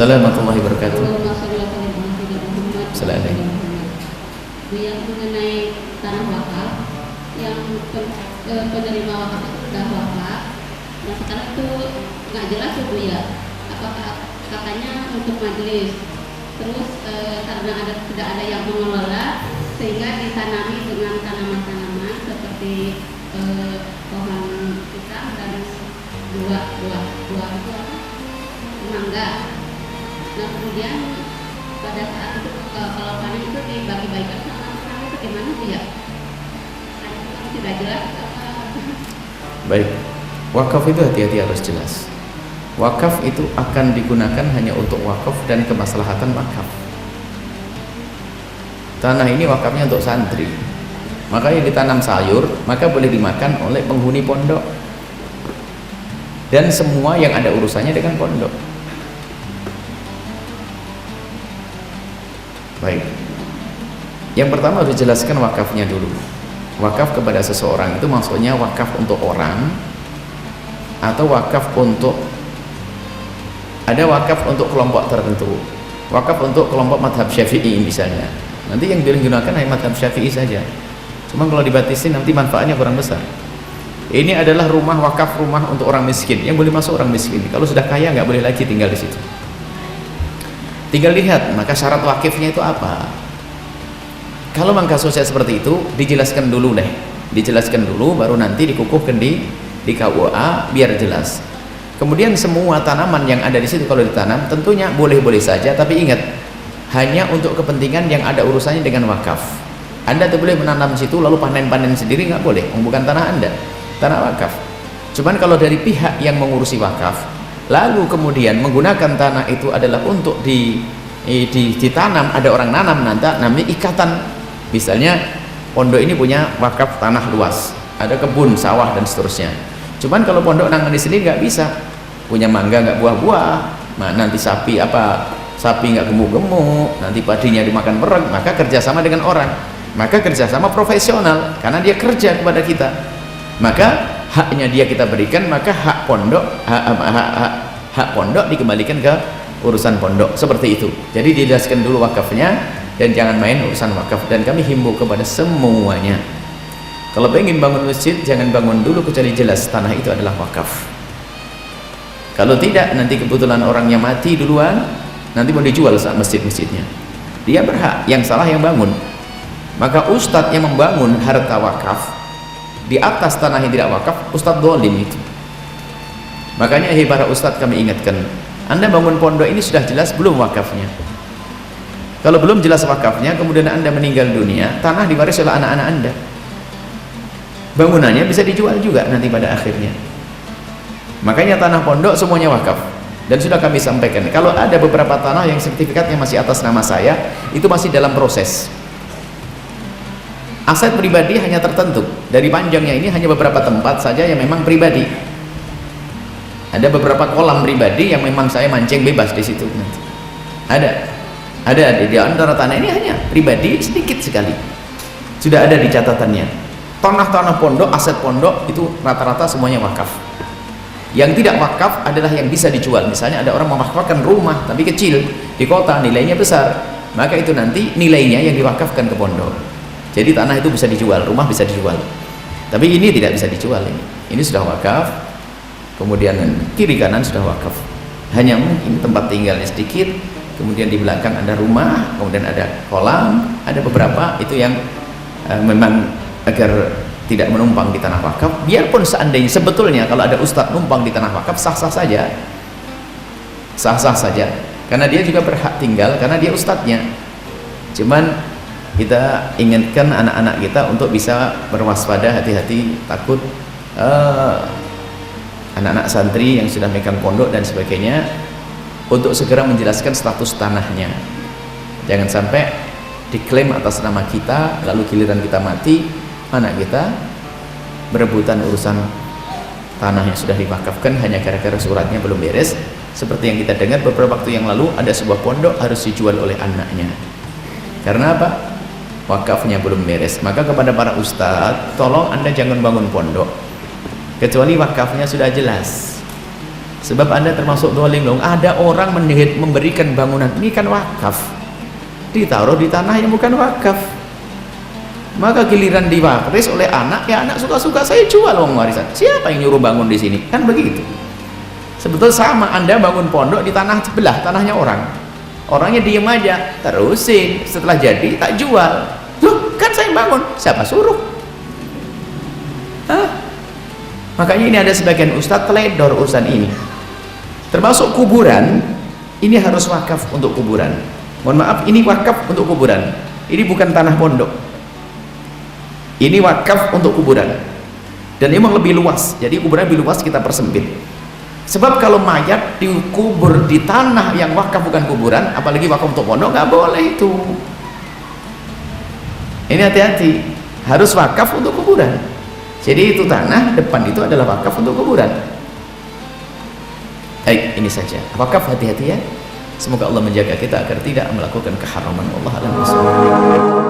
Assalamualaikum warahmatullahi wabarakatuh. Assalamualaikum. Yang mengenai tanah wakaf, yang penerima wakaf itu sudah wakaf, nah sekarang itu nggak jelas ya Bu ya, apakah katanya untuk majelis, terus karena tidak ada yang mengelola sehingga ditanami dengan tanaman-tanaman seperti pohon pisang dan buah itu apa? Mangga. Nah kemudian pada saat itu kalau panen itu dibagi-bagikan sama orang itu gimana Bu ya? Tidak jelas apa? Baik, wakaf itu hati-hati harus jelas. Wakaf itu akan digunakan hanya untuk wakaf dan kemaslahatan wakaf. Tanah ini wakafnya untuk santri, makanya ditanam sayur, maka boleh dimakan oleh penghuni pondok dan semua yang ada urusannya dengan pondok. Baik, yang pertama harus dijelaskan wakafnya dulu. Wakaf kepada seseorang itu maksudnya wakaf untuk orang atau wakaf untuk, ada wakaf untuk kelompok tertentu, wakaf untuk kelompok madhab syafi'i misalnya, nanti yang digunakan hanya madhab syafi'i saja, cuma kalau dibatasin nanti manfaatnya kurang besar. Ini adalah rumah wakaf, rumah untuk orang miskin, yang boleh masuk orang miskin. Kalau sudah kaya nggak boleh lagi tinggal di situ. Tinggal lihat maka syarat wakifnya itu apa. Kalau memang kasusnya seperti itu, dijelaskan dulu deh, dijelaskan dulu, baru nanti dikukuhkan di KUA biar jelas. Kemudian semua tanaman yang ada di situ kalau ditanam tentunya boleh-boleh saja, tapi ingat hanya untuk kepentingan yang ada urusannya dengan wakaf. Anda tuh boleh menanam situ lalu panen-panen sendiri, nggak boleh, bukan tanah Anda, tanah wakaf. Cuman kalau dari pihak yang mengurusi wakaf lalu kemudian menggunakan tanah itu adalah untuk ditanam, ada orang nanam, nanti namanya ikatan. Misalnya pondok ini punya wakaf tanah luas, ada kebun, sawah dan seterusnya. Cuman kalau pondok nangani sendiri nggak bisa, punya mangga nggak buah-buah, nanti sapi nggak gemuk-gemuk, nanti padinya dimakan berek, maka kerjasama dengan orang, maka kerjasama profesional, karena dia kerja kepada kita, maka haknya dia kita berikan, maka hak pondok dikembalikan ke urusan pondok, seperti itu. Jadi dijelaskan dulu wakafnya dan jangan main urusan wakaf. Dan kami himbau kepada semuanya, kalau pengen bangun masjid jangan bangun dulu kecuali jelas tanah itu adalah wakaf. Kalau tidak, nanti kebetulan orangnya mati duluan, nanti mau dijual saat masjid-masjidnya, dia berhak, yang salah yang bangun. Maka ustadz yang membangun harta wakaf di atas tanah yang tidak wakaf, ustadz dolim itu. Makanya para ustadz kami ingatkan, Anda bangun pondok ini sudah jelas belum wakafnya? Kalau belum jelas wakafnya, kemudian Anda meninggal dunia, tanah diwaris oleh anak-anak Anda, bangunannya bisa dijual juga nanti pada akhirnya. Makanya tanah pondok semuanya wakaf. Dan sudah kami sampaikan, kalau ada beberapa tanah yang sertifikatnya masih atas nama saya, itu masih dalam proses. Aset pribadi hanya tertentu, dari panjangnya ini hanya beberapa tempat saja yang memang pribadi. Ada beberapa kolam pribadi yang memang saya mancing bebas di situ. Ada di antara tanah ini hanya pribadi sedikit sekali. Sudah ada di catatannya. Tanah-tanah pondok, aset pondok itu rata-rata semuanya wakaf. Yang tidak wakaf adalah yang bisa dijual. Misalnya ada orang mewakafkan rumah tapi kecil di kota, nilainya besar, maka itu nanti nilainya yang diwakafkan ke pondok. Jadi tanah itu bisa dijual, rumah bisa dijual. Tapi ini tidak bisa dijual ini. Ini sudah wakaf. Kemudian kiri kanan sudah wakaf. Hanya mungkin tempat tinggalnya sedikit. Kemudian di belakang ada rumah, kemudian ada kolam, ada beberapa itu yang memang agar tidak menumpang di tanah wakaf. Biarpun seandainya sebetulnya kalau ada ustadz numpang di tanah wakaf, sah-sah saja, sah-sah saja, karena dia juga berhak tinggal karena dia ustadznya. Cuman kita ingatkan anak-anak kita untuk bisa berwaspada, hati-hati, takut anak-anak santri yang sudah megang pondok dan sebagainya, untuk segera menjelaskan status tanahnya. Jangan sampai diklaim atas nama kita, lalu giliran kita mati, anak kita berebutan urusan tanah yang sudah diwakafkan hanya gara-gara suratnya belum beres. Seperti yang kita dengar beberapa waktu yang lalu, ada sebuah pondok harus dijual oleh anaknya. Karena apa? Wakafnya belum beres. Maka kepada para ustadz, tolong Anda jangan bangun pondok kecuali wakafnya sudah jelas. Sebab Anda termasuk dolim dong. Ada orang memberikan bangunan, ini kan wakaf, ditaruh di tanah yang bukan wakaf. Maka giliran diwaris oleh anak, ya anak suka-suka, saya jual uang warisan. Siapa yang nyuruh bangun di sini? Kan begitu. Sebetulnya sama, Anda bangun pondok di tanah sebelah, tanahnya orang. Orangnya diem aja, terusin. Setelah jadi tak jual. Loh, kan saya bangun, siapa suruh? Hah? Makanya ini ada sebagian ustadz teledor urusan ini. Termasuk kuburan, ini harus wakaf untuk kuburan. Mohon maaf, ini wakaf untuk kuburan. Ini bukan tanah pondok. Ini wakaf untuk kuburan. Dan memang lebih luas. Jadi kuburan lebih luas, kita persempit. Sebab kalau mayat dikubur di tanah yang wakaf bukan kuburan, apalagi wakaf untuk pondok, nggak boleh itu. Ini hati-hati, harus wakaf untuk kuburan. Jadi itu tanah depan itu adalah wakaf untuk kuburan. Baik, ini saja. Wakaf, hati-hati ya. Semoga Allah menjaga kita agar tidak melakukan keharaman. Allah a'lam bishawab.